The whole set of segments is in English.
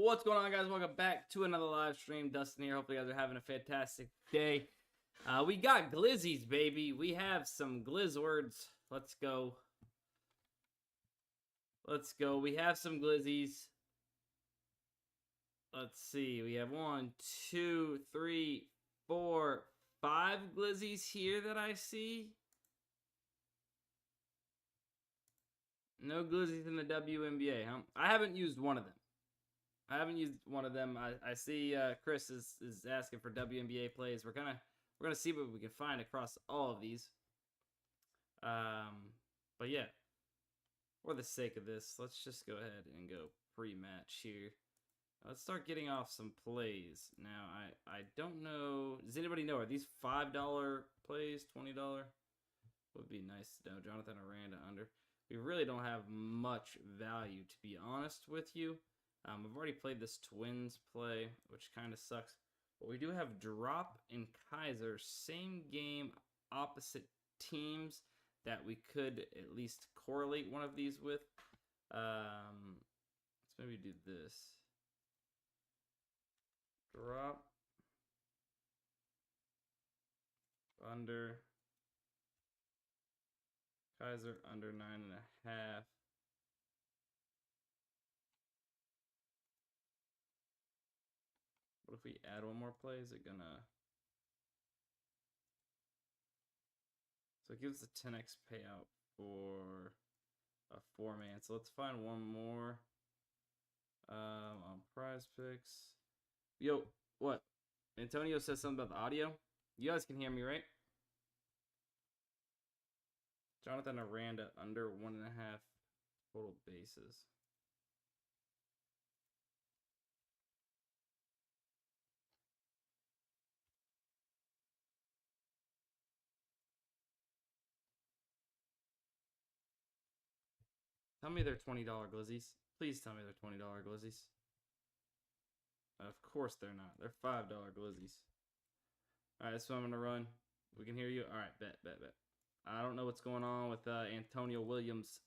What's going on, guys? Welcome back to another live stream. Dustin here. Hopefully you guys are having a fantastic day. We got glizzies, baby. We have some Glizzwords. Let's go. Let's go. We have some glizzies. Let's see. We have 1, 2, 3, 4, 5 glizzies here that I see. No glizzies in the WNBA, huh? I haven't used one of them. I see Chris is asking for WNBA plays. We're gonna see what we can find across all of these. But yeah, for the sake of this, let's just go ahead and go pre-match here. Let's start getting off some plays. Now, I don't know. Does anybody know? Are these $5 plays? $20? Would be nice to know. Jonathan Aranda under. We really don't have much value, to be honest with you. I've already played this Twins play, which kind of sucks. But we do have Drop and Kaiser, same game, opposite teams that we could at least correlate one of these with. Let's maybe do this. Drop. Under. Kaiser under 9.5. What if we add one more play? Is it gonna... So it gives the 10x payout for a 4-man. So let's find one more on PrizePicks. Yo, what? Antonio says something about the audio. You guys can hear me, right? Jonathan Aranda under 1.5 total bases. Tell me they're $20 glizzies. Please tell me they're $20 glizzies. Of course they're not. They're $5 glizzies. Alright, so I'm going to run. We can hear you. Alright, bet. I don't know what's going on with Antonio Williams.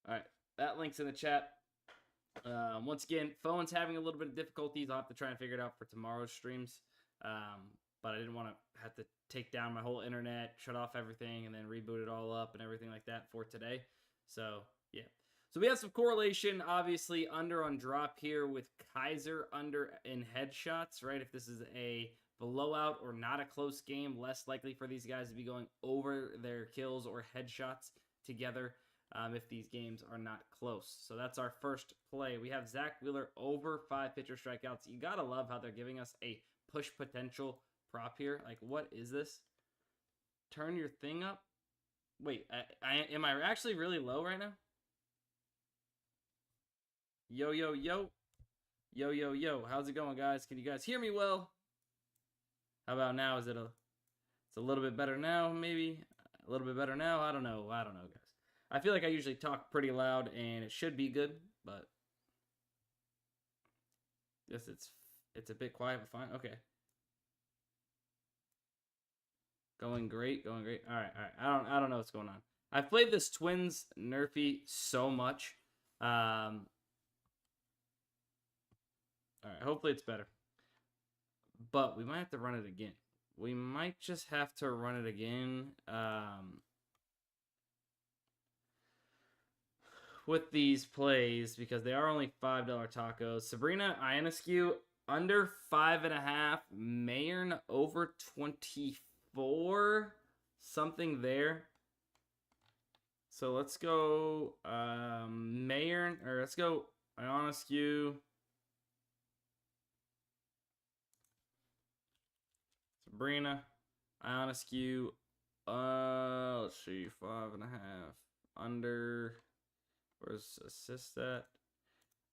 Alright, that link's in the chat. Once again, phone's having a little bit of difficulties. I'll have to try and figure it out for tomorrow's streams. But I didn't want to have to take down my whole internet, shut off everything, and then reboot it all up and everything like that for today. So, yeah. So we have some correlation, obviously, under on drop here with Kaiser under in headshots, right? If this is a blowout or not a close game, less likely for these guys to be going over their kills or headshots together if these games are not close. So that's our first play. We have Zach Wheeler over 5 pitcher strikeouts. You got to love how they're giving us a push potential prop here. Like, what is this? Turn your thing up. Wait, am I actually really low right now? Yo. How's it going, guys? Can you guys hear me well? How about now? It's a little bit better now, maybe? A little bit better now? I don't know, guys. I feel like I usually talk pretty loud, and it should be good, but yes, it's a bit quiet, but fine. Okay. Going great. All right. I don't know what's going on. I've played this Twins Nerfy so much. All right, hopefully it's better. But we might have to run it again. We might just have to run it again. With these plays, because they are only $5 tacos. Sabrina Ionescu under 5.5. Mayern over 24. Something there. So let's go Mayern, or let's go Ionescu. Sabrina Ionescu. Let's see, 5.5. Under, where's assist at?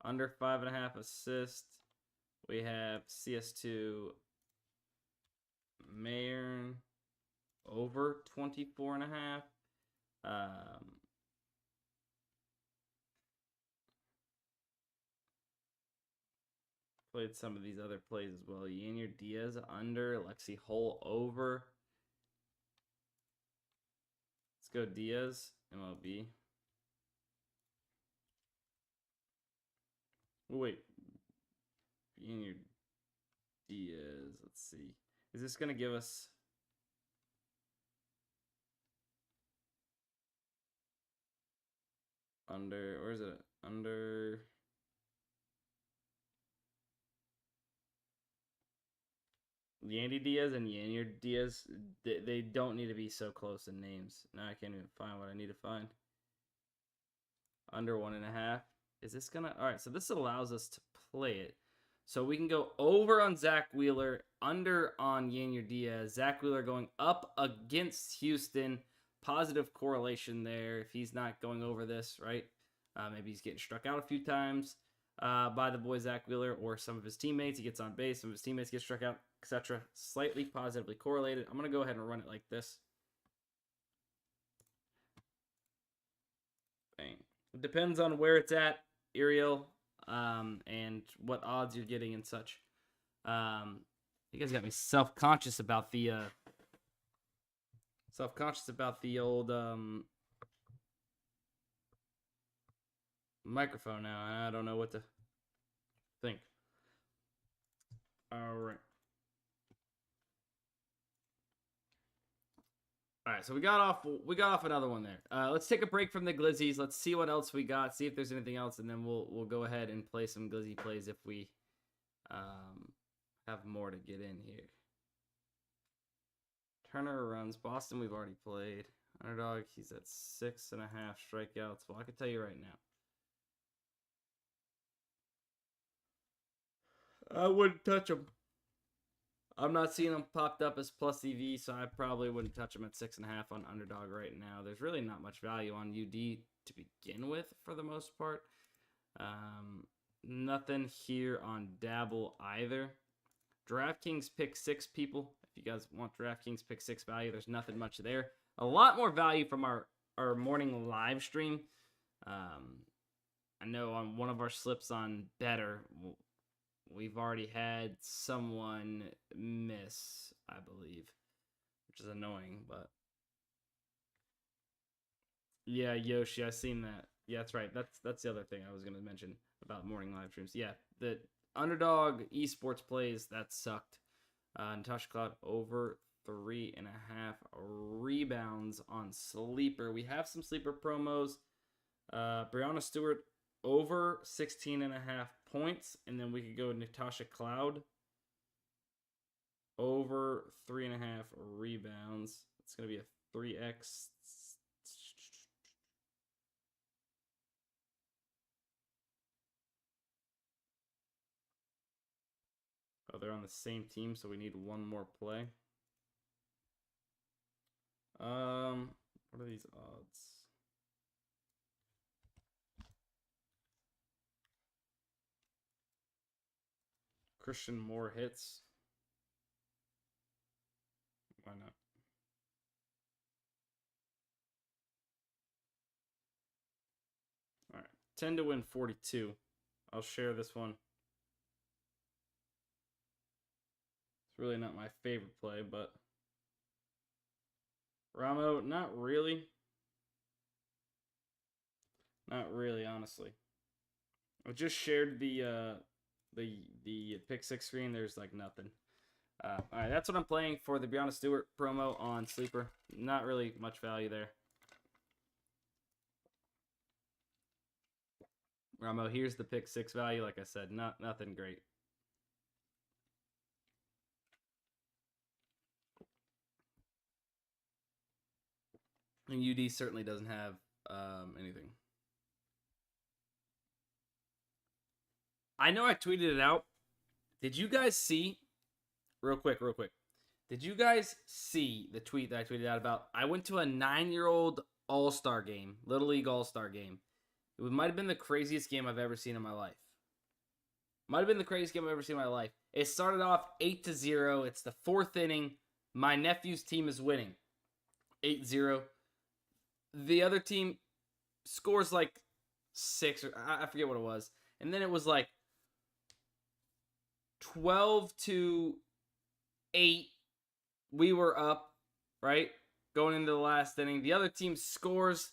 Under 5.5 assist. We have CS2 Mayern over 24.5. Played some of these other plays as well. Yanier Diaz under. Lexi Hull over. Let's go Diaz, MLB. Wait. Junior Diaz. Let's see. Is this going to give us... under... Where is it? Under... Yandy Diaz and Yanier Diaz, they don't need to be so close in names. Now I can't even find what I need to find. Under 1.5. Is this gonna... Alright, so this allows us to play it. So we can go over on Zach Wheeler, under on Yanier Diaz. Zach Wheeler going up against Houston. Positive correlation there if he's not going over this, right? Maybe he's getting struck out a few times by the boy Zach Wheeler or some of his teammates. He gets on base, some of his teammates get struck out, etc. Slightly positively correlated. I'm going to go ahead and run it like this. Bang. It depends on where it's at, Ariel, and what odds you're getting and such. You guys got me self-conscious about the old microphone now. I don't know what to think. All right. All right, so we got off another one there. Let's take a break from the glizzies. Let's see what else we got. See if there's anything else, and then we'll go ahead and play some glizzy plays if we have more to get in here. Turner runs. Boston we've already played. Underdog, he's at 6.5 strikeouts. Well, I can tell you right now, I wouldn't touch him. I'm not seeing them popped up as plus EV, so I probably wouldn't touch them at 6.5 on Underdog right now. There's really not much value on UD to begin with for the most part. Nothing here on Dabble either. DraftKings pick 6 people. If you guys want DraftKings pick 6 value, there's nothing much there. A lot more value from our morning live stream. I know on one of our slips on Better, we've already had someone miss, I believe, which is annoying, but yeah, Yoshi, I seen that. Yeah, that's right. That's the other thing I was going to mention about morning live streams. Yeah, the Underdog esports plays, that sucked. Natasha Cloud over 3.5 rebounds on Sleeper. We have some Sleeper promos. Brianna Stewart over 16.5 points, and then we could go Natasha Cloud over 3.5 rebounds. It's going to be a 3x. Oh, they're on the same team, so we need one more play. What are these odds? Christian Moore hits. Why not? All right, 10 to win 42. I'll share this one. It's really not my favorite play, but Ramo, not really. Not really, honestly. I just shared the pick 6 screen. There's like nothing. All right, that's what I'm playing for the Brianna Stewart promo on Sleeper. Not really much value there. Ramo, here's the pick 6 value. Like I said, nothing great. And UD certainly doesn't have anything. I know I tweeted it out. Did you guys see, real quick, did you guys see the tweet that I tweeted out about, I went to a 9-year-old All-Star game, Little League All-Star game. It might have been the craziest game I've ever seen in my life. Might have been the craziest game I've ever seen in my life. It started off 8-0. It's the 4th inning. My nephew's team is winning. 8-0. The other team scores like 6, or I forget what it was. And then it was like 12-8. We were up, right? Going into the last inning. The other team scores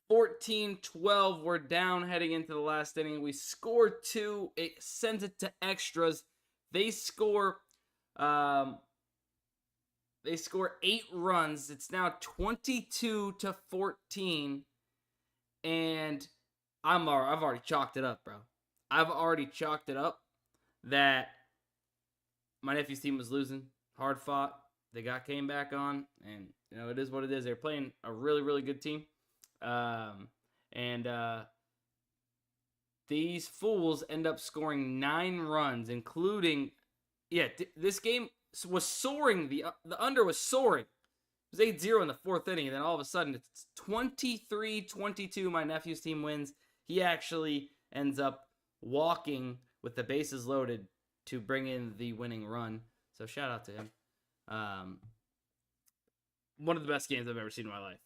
14-12. We're down heading into the last inning. We score 2. It sends it to extras. They score 8 runs. It's now 22-14. And I've already chalked it up, bro. I've already chalked it up that my nephew's team was losing. Hard fought. They came back on, and it is what it is. They're playing a really, really good team. These fools end up scoring 9 runs, including, this game was soaring. The under was soaring. It was 8-0 in the 4th inning, and then all of a sudden it's 23-22. My nephew's team wins. He actually ends up walking with the bases loaded to bring in the winning run. So shout out to him. One of the best games I've ever seen in my life.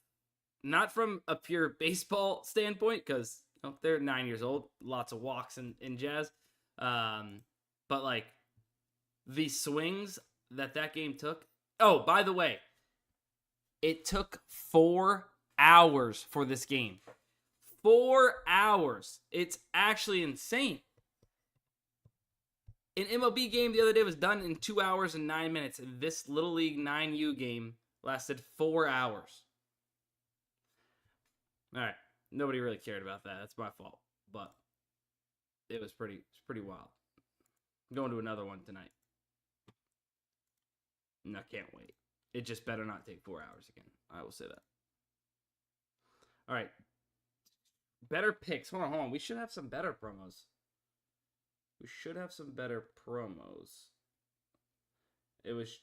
Not from a pure baseball standpoint, because they're 9 years old, lots of walks and jazz. But like the swings that game took. Oh, by the way, it took 4 hours for this game. 4 hours. It's actually insane. An MLB game the other day was done in 2 hours and 9 minutes. This Little League 9U game lasted 4 hours. All right. Nobody really cared about that. That's my fault. But it was pretty wild. I'm going to another one tonight. And I can't wait. It just better not take 4 hours again. I will say that. All right. Better picks. Hold on. We should have some better promos. It was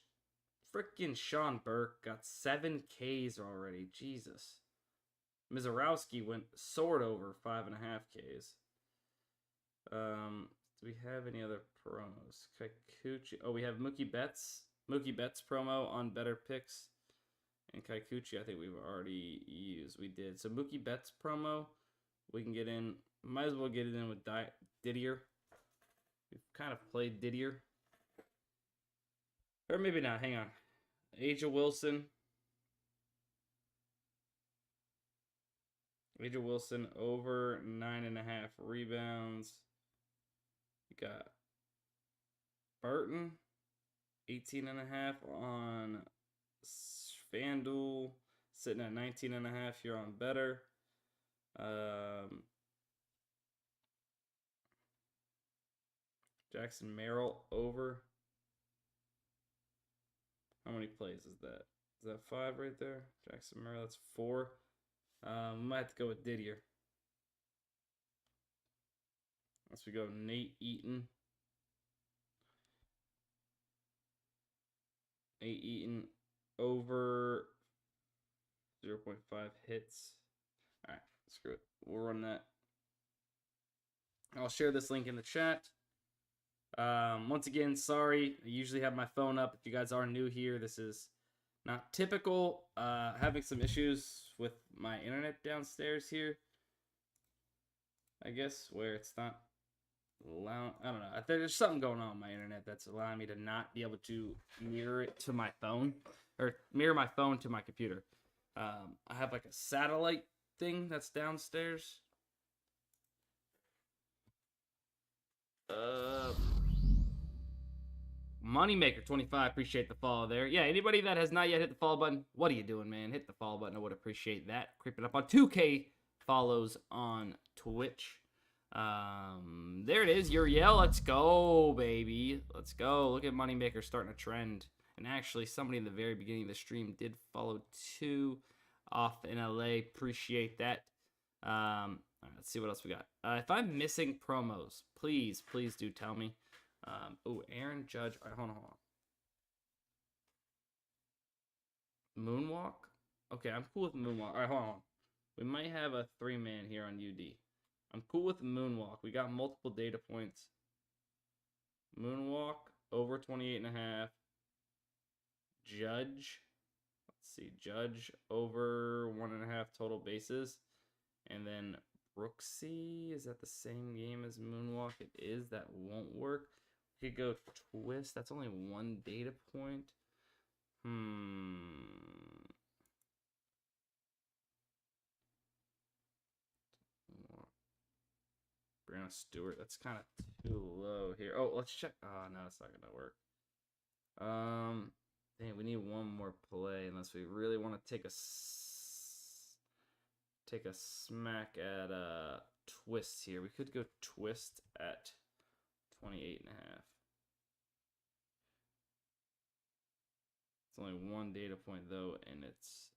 freaking Sean Burke. Got 7 Ks already. Jesus. Mizorowski soared over 5.5 Ks. Do we have any other promos? Kikuchi. Oh, we have Mookie Betts promo on Better Picks. And Kikuchi, I think we've already used. We did. So Mookie Betts promo, we can get in. Might as well get it in with Didier. We've kind of played Didier. Or maybe not. Hang on. Aja Wilson. Over 9.5 rebounds. You got Burton. 18.5 on FanDuel. Sitting at 19.5 here on Better. Jackson Merrill over. How many plays is that? Is that 5 right there? Jackson Merrill, that's 4. We might have to go with Didier. Once we go Nate Eaton. Over 0.5 hits. All right, screw it. We'll run that. I'll share this link in the chat. Once again, sorry. I usually have my phone up. If you guys are new here, this is not typical. Having some issues with my internet downstairs here. I guess where it's not allowing. I don't know. There's something going on with my internet that's allowing me to not be able to mirror it to my phone, or mirror my phone to my computer. I have like a satellite thing that's downstairs. Moneymaker 25, appreciate the follow there. Yeah, anybody that has not yet hit the follow button, what are you doing, man? Hit the follow button. I would appreciate that. Creeping up on 2K follows on Twitch. There it is, Uriel. Let's go, baby. Let's go. Look at Moneymaker starting a trend. And actually, somebody in the very beginning of the stream did follow 2 off in LA. Appreciate that. All right, let's see what else we got. If I'm missing promos, please do tell me. Aaron Judge. All right, hold on. Moonwalk? Okay, I'm cool with Moonwalk. All right, hold on. We might have a 3-man here on UD. I'm cool with Moonwalk. We got multiple data points. Moonwalk, over 28.5. Judge. Let's see. Judge, over 1.5 total bases. And then Brooksy. Is that the same game as Moonwalk? It is. That won't work. We could go Twist. That's only 1 data point. Stewart. That's kind of too low here. Oh, let's check. Oh, no, it's not going to work. Dang, we need one more play unless we really want to take a smack at twist here. We could go twist at 28.5. It's only one data point though, and it's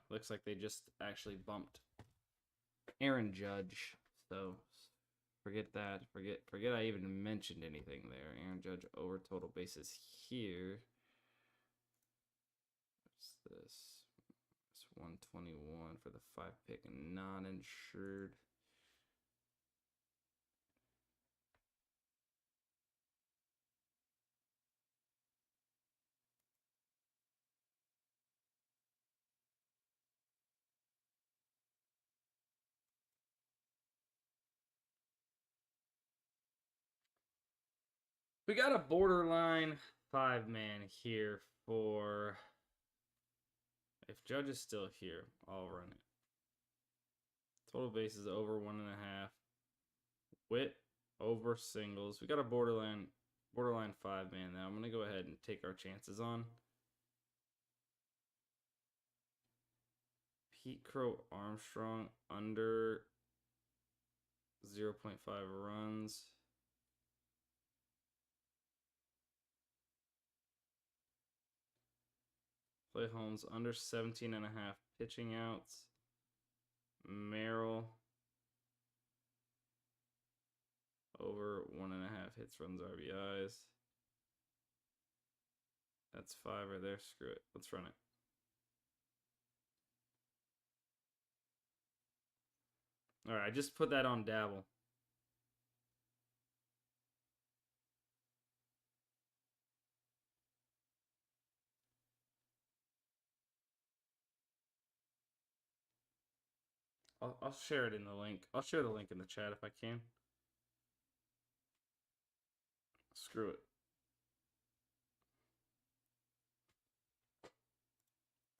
looks like they just actually bumped Aaron Judge. So forget that. Forget I even mentioned anything there. Aaron Judge over total bases here. What's this? It's 121 for the 5-pick non-insured. We got a borderline 5-man here for... If Judge is still here, I'll run it. Total bases over 1.5. Whit over singles. We got a borderline 5-man now. I'm going to go ahead and take our chances on. Pete Crow Armstrong under 0.5 runs. Clay Holmes under 17.5 pitching outs. Merrill over 1.5 hits, runs, RBIs. That's 5 right there. Screw it. Let's run it. All right, I just put that on Dabble. I'll share it in the link. I'll share the link in the chat if I can. Screw it.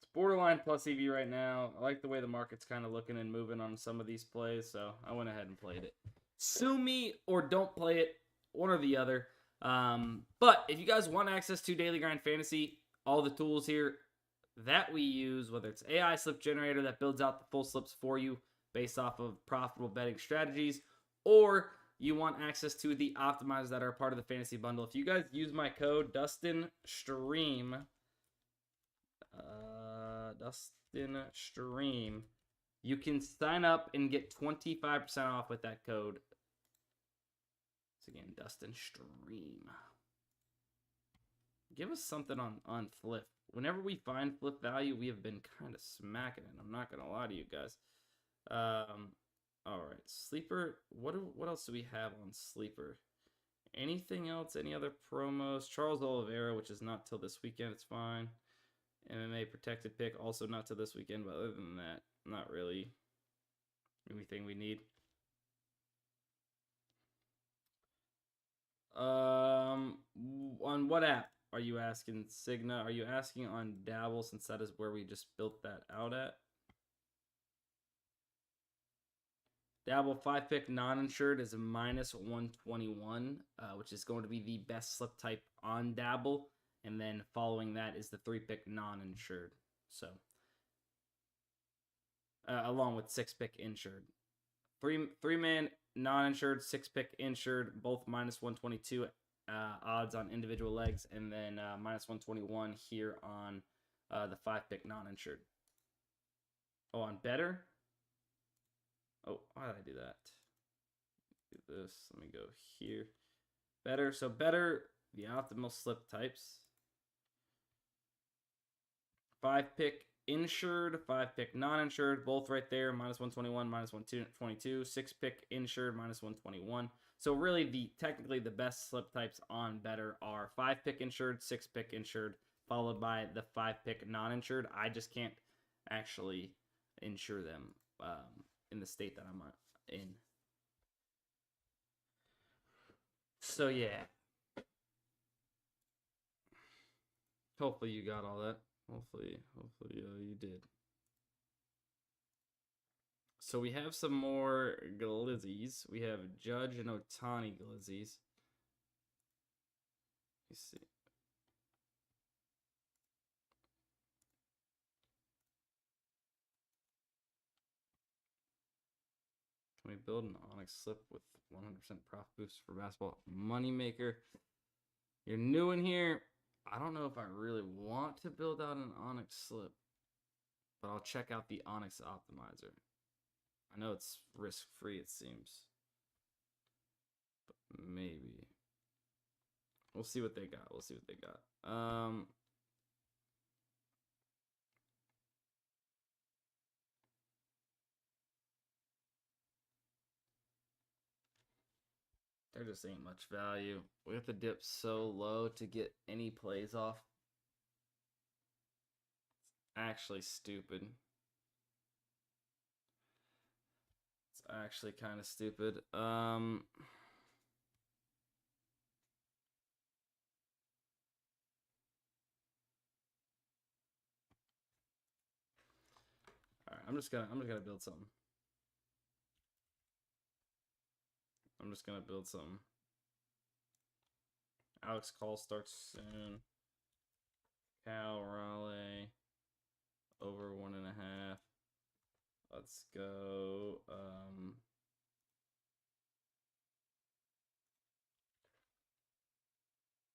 It's borderline plus EV right now. I like the way the market's kind of looking and moving on some of these plays, so I went ahead and played it. Sue me or don't play it, one or the other. But if you guys want access to Daily Grind Fantasy, all the tools here that we use, whether it's AI slip generator that builds out the full slips for you based off of profitable betting strategies, or you want access to the optimizers that are part of the fantasy bundle. If you guys use my code DUSTINSTREAM, you can sign up and get 25% off with that code. So again, DUSTINSTREAM. Give us something on Fliff. Whenever we find Fliff value, we have been kind of smacking it. I'm not gonna lie to you guys. All right, Sleeper. What else do we have on Sleeper? Anything else? Any other promos? Charles Oliveira, which is not till this weekend. It's fine. MMA protected pick, also not till this weekend. But other than that, not really anything we need. On what app are you asking, Cigna? Are you asking on Dabble, since that is where we just built that out at? Dabble 5-pick non-insured is a -121, which is going to be the best slip type on Dabble. And then following that is the 3-pick non-insured. So, along with 6-pick insured. Three-man non-insured, 6-pick insured, both -122 odds on individual legs, and then -121 here on the 5-pick non-insured. Oh, on better? Oh, why did I do that? Do this. Let me go here. Better. So better, the optimal slip types. 5-pick insured, 5-pick non-insured, both right there. -121, -122. 6-pick insured, -121. So really, technically the best slip types on better are 5-pick insured, 6-pick insured, followed by the 5-pick non-insured. I just can't actually insure them in the state that I'm in. So yeah. Hopefully you got all that. Hopefully you did. So we have some more glizzies. We have Judge and Otani glizzies. Let's see. Can we build an Onyx slip with 100% profit boost for basketball moneymaker? You're new in here. I don't know if I really want to build out an Onyx slip, but I'll check out the Onyx Optimizer. I know it's risk-free, it seems. But maybe. We'll see what they got. We'll see what they got. There just ain't much value. We have to dip so low to get any plays off. It's actually stupid. It's actually kind of stupid. Alright, I'm just gonna build something. I'm just gonna build something. Alex Call starts soon. Cal Raleigh over 1.5. Let's go.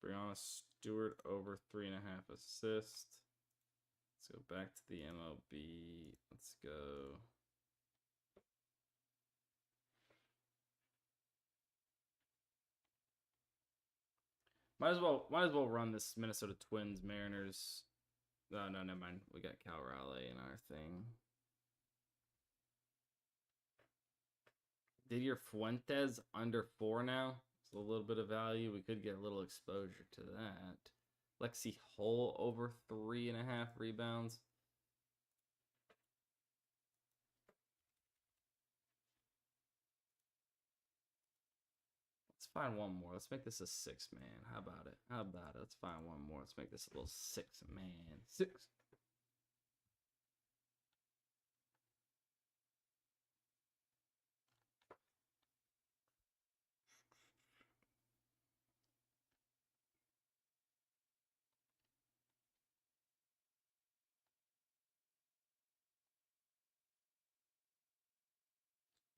Brianna Stewart over 3.5 assists. Let's go back to the MLB. Let's go. Might as well run this Minnesota Twins Mariners. No, never mind. We got Cal Raleigh in our thing. Didier Fuentes under 4 now. It's a little bit of value. We could get a little exposure to that. Lexi Hull over 3.5 rebounds. Let's find one more. Let's make this a 6-man. How about it? How about it? Let's find one more. Let's make this a little 6-man. 6.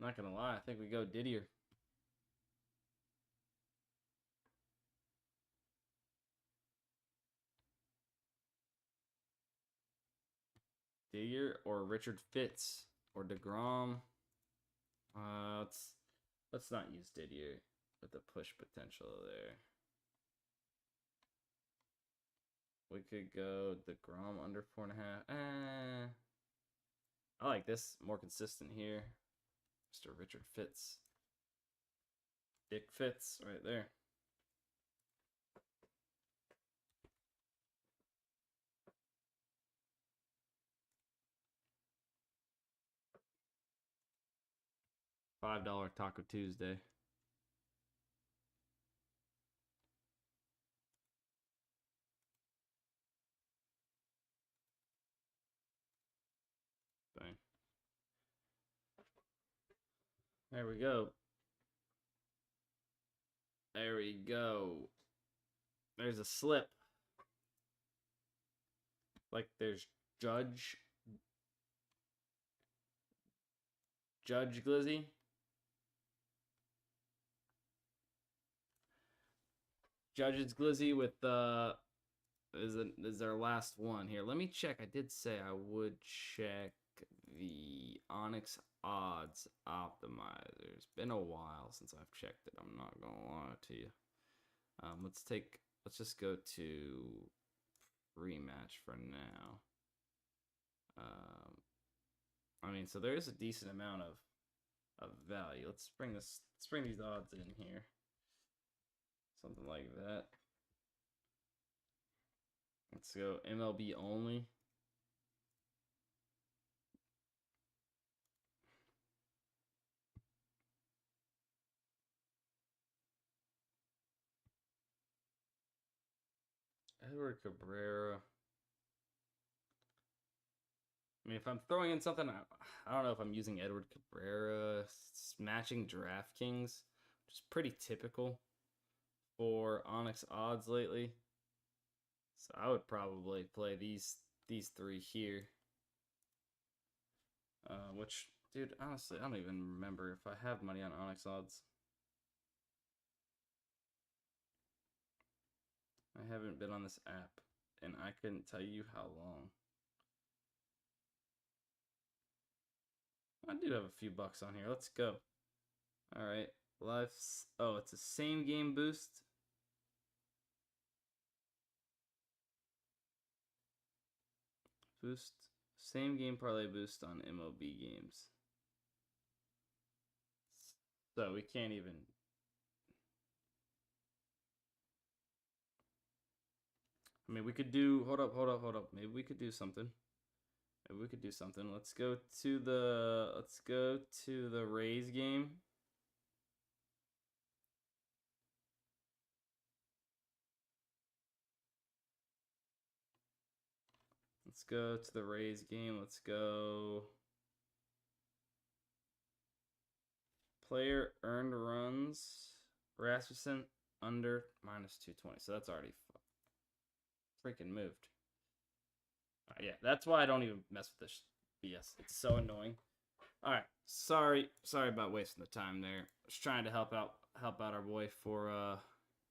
Not gonna lie, I think we go Didier. Didier or Richard Fitz or DeGrom. Let's not use Didier with the push potential there. We could go DeGrom under 4.5. I like this. More consistent here. Mr. Richard Fitz. Dick Fitz right there. $5 Taco Tuesday. Bang. There we go. There we go. There's a slip. Like there's Judge Glizzy. Judge's Glizzy with is our last one here. Let me check. I did say I would check the Onyx Odds Optimizers. Been a while since I've checked it. I'm not gonna lie to you. Let's just go to rematch for now. I mean, so there is a decent amount of value. Let's bring these odds in here. Something like that. Let's go MLB only. Edward Cabrera. I mean, if I'm throwing in something, I don't know if I'm using Edward Cabrera, matching DraftKings, which is pretty typical for Onyx odds lately. So I would probably play these three here. Which, dude, honestly, I don't even remember if I have money on Onyx odds. I haven't been on this app, and I couldn't tell you how long. I do have a few bucks on here. Let's go. All right, life's. Oh, it's a same game boost. Boost. Same game parlay boost on MLB games. So we can't even. I mean, we could do. Hold up. Maybe we could do something. Let's go to the Rays game. Let's go to the Rays game. Let's go. Player earned runs. Rasmussen under -220. So that's already freaking moved. Yeah, that's why I don't even mess with this BS. It's so annoying. All right, sorry about wasting the time there. Just trying to help out our boy for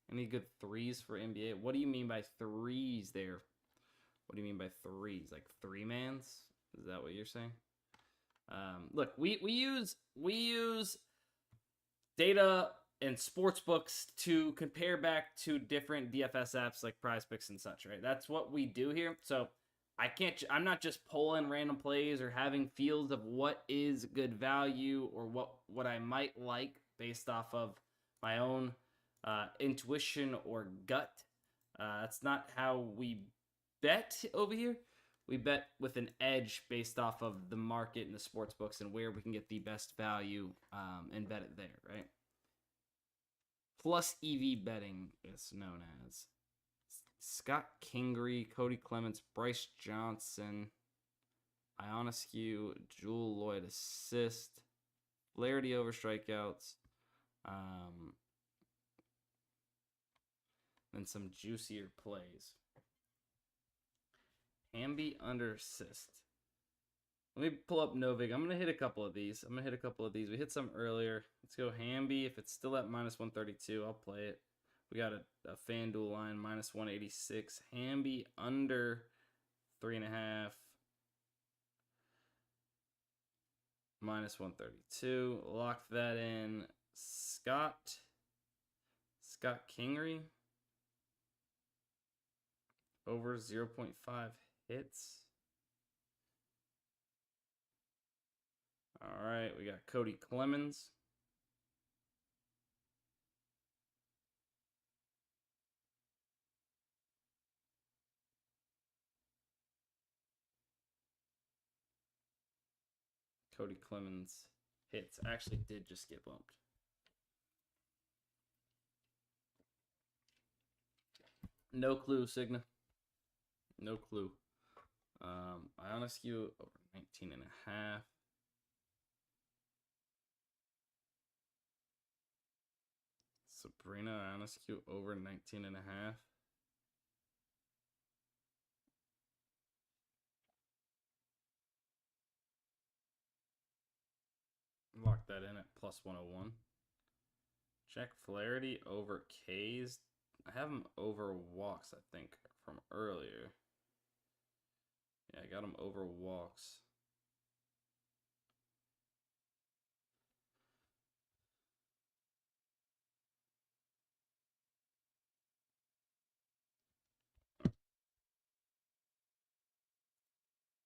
any good threes for NBA. What do you mean by threes there? What do you mean by threes? Like three mans? Is that what you're saying? Look, we use data and sports books to compare back to different DFS apps like PrizePicks and such, right? That's what we do here. So I'm not just pulling random plays or having fields of what is good value or what I might like based off of my own intuition or gut. That's not how we bet over here. We bet with an edge based off of the market and the sports books and where we can get the best value and bet it there, right? Plus EV betting is known as. Scott Kingery, Cody Clements, Bryce Johnson, Ionescu, Jewel Lloyd assist, Flaherty over strikeouts, then some juicier plays. Hamby under assist. Let me pull up Novig. I'm going to hit a couple of these. We hit some earlier. Let's go Hamby. If it's still at -132, I'll play it. We got a FanDuel line, -186. Hamby under 3.5. -132. Lock that in. Scott Kingery. Over 0.5 hits. All right, we got Cody Clemens. Cody Clemens hits actually did just get bumped. No clue, Cigna. No clue. Ionescu over 19.5. Sabrina Ionescu over 19.5. Lock that in at +101. Jack Flaherty over K's. I have him over walks, I think, from earlier. Yeah, I got him over walks.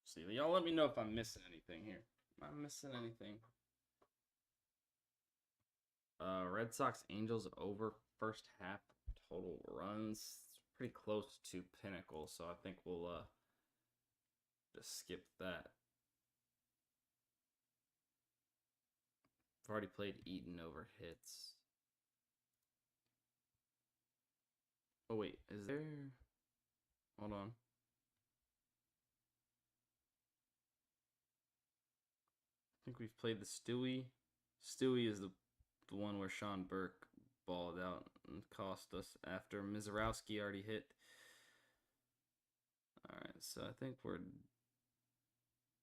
See, y'all let me know if I'm missing anything here. Am I missing anything? Red Sox Angels over first half total runs. It's pretty close to Pinnacle, so I think we'll just skip that. I've already played Eaton over hits. Oh wait, is there? Hold on. think we've played the Stewie. Stewie is the one where Sean Burke balled out and cost us after Mizarowski already hit. Alright, so I think we're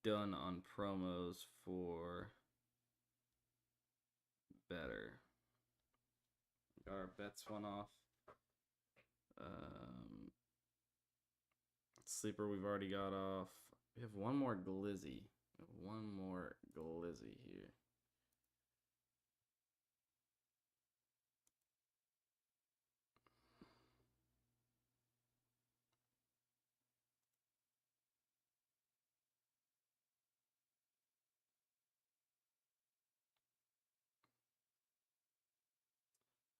done on promos for better. Got our bets one off. Sleeper we've already got off. We have one more glizzy. Here.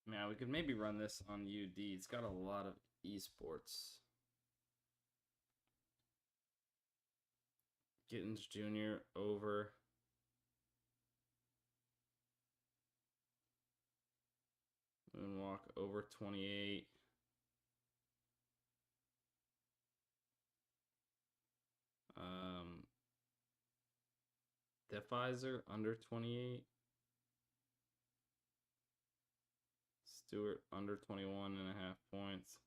Man, we could maybe run this on UD. It's got a lot of esports. Gittins Jr. over. Moonwalk over 28. Defizer under 28. Stewart under 21.5 points.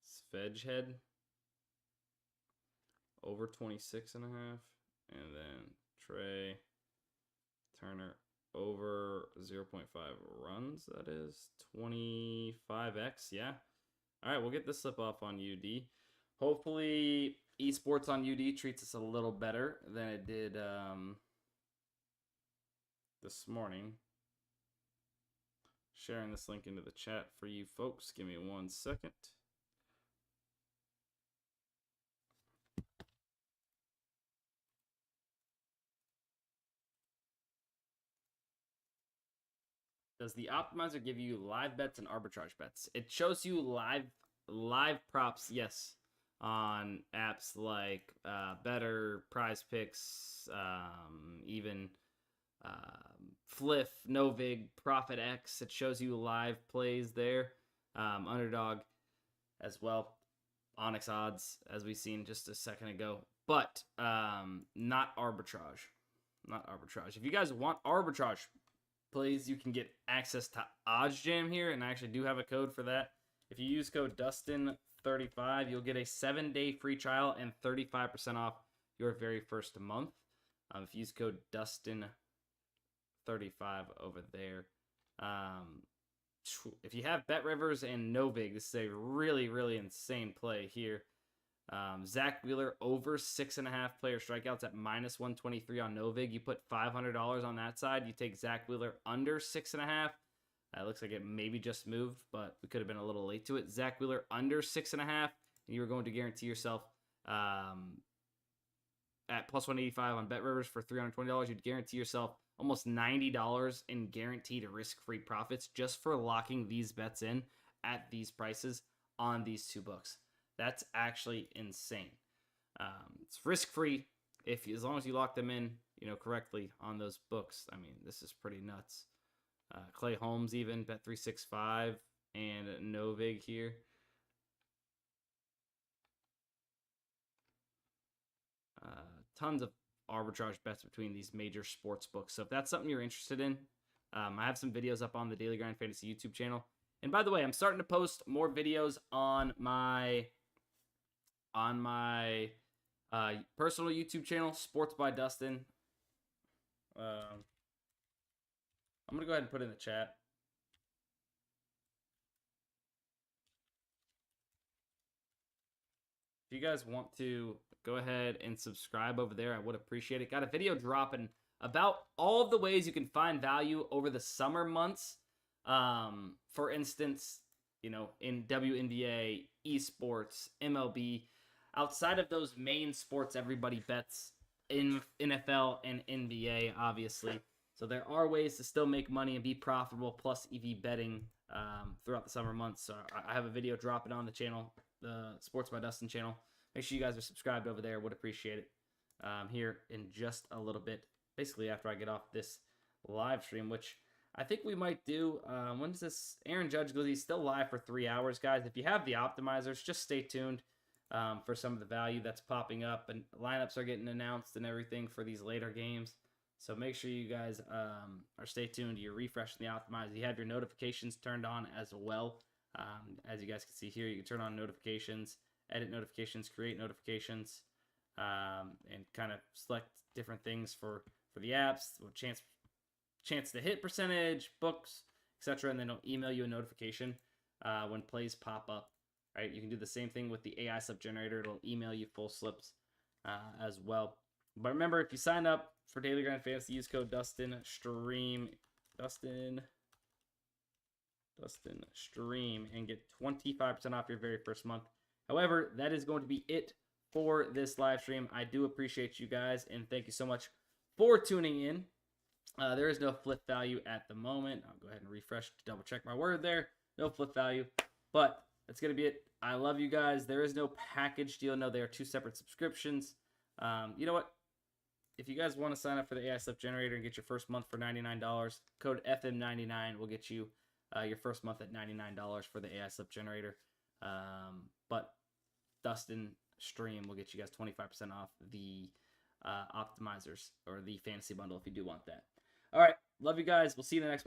Svedgehead over 26.5. And then Trey Turner over 0.5 runs. That is 25x. Yeah. All right, we'll get this slip off on UD. Hopefully, esports on UD treats us a little better than it did this morning. Sharing this link into the chat for you folks. Give me 1 second. Does the optimizer give you live bets and arbitrage bets? It shows you live props, yes, on apps like Better, PrizePicks, even Fliff, Novig, Profit X. It shows you live plays there. Underdog as well. Onyx odds, as we've seen just a second ago. But not arbitrage. Not arbitrage. If you guys want arbitrage plays, you can get access to OddsJam here, and I actually do have a code for that. If you use code DUSTIN35, you'll get a 7-day free trial and 35% off your very first month. If you use code DUSTIN35 over there. If you have BetRivers and Novig, this is a really, really insane play here. Zach Wheeler over 6.5 player strikeouts at -123 on Novig. You put $500 on that side. You take Zach Wheeler under 6.5. It looks like it maybe just moved, but we could have been a little late to it. Zach Wheeler under 6.5, and you were going to guarantee yourself at +185 on BetRivers for $320. You'd guarantee yourself almost $90 in guaranteed risk-free profits just for locking these bets in at these prices on these two books. That's actually insane. It's risk-free as long as you lock them in, correctly on those books. I mean, this is pretty nuts. Clay Holmes even Bet365 and Novig here. Tons of arbitrage bets between these major sports books. So if that's something you're interested in, I have some videos up on the Daily Grind Fantasy YouTube channel. And by the way, I'm starting to post more videos on my personal YouTube channel, Sports by Dustin. I'm going to go ahead and put it in the chat. If you guys want to go ahead and subscribe over there, I would appreciate it. Got a video dropping about all of the ways you can find value over the summer months. For instance, in WNBA, esports, MLB, outside of those main sports everybody bets, in NFL and NBA, obviously. So there are ways to still make money and be profitable, plus EV betting throughout the summer months. So I have a video dropping on the channel, the Sports by Dustin channel. Make sure you guys are subscribed over there. Would appreciate it. Here in just a little bit, basically after I get off this live stream, which I think we might do. When does this? Aaron Judge goes, he's still live for 3 hours, guys. If you have the optimizers, just stay tuned for some of the value that's popping up, and lineups are getting announced and everything for these later games. So make sure you guys are stay tuned. You're refreshing the optimizer. You have your notifications turned on as well. As you guys can see here, you can turn on notifications, edit notifications, create notifications, and kind of select different things for the apps, chance to hit percentage, books, etc. And then it'll email you a notification when plays pop up. Right? You can do the same thing with the AI slip generator. It'll email you full slips as well. But remember, if you sign up for Daily Grind Fantasy, use code DUSTIN Stream, and get 25% off your very first month. However, that is going to be it for this live stream. I do appreciate you guys, and thank you so much for tuning in. There is no flip value at the moment. I'll go ahead and refresh to double check my word there. No flip value, but that's going to be it. I love you guys. There is no package deal. No, they are two separate subscriptions. You know what? If you guys want to sign up for the AI Slip Generator and get your first month for $99, code FM99 will get you your first month at $99 for the AI Slip Generator. But Dustin Stream will get you guys 25% off the Optimizers or the Fantasy Bundle if you do want that. All right. Love you guys. We'll see you in the next one.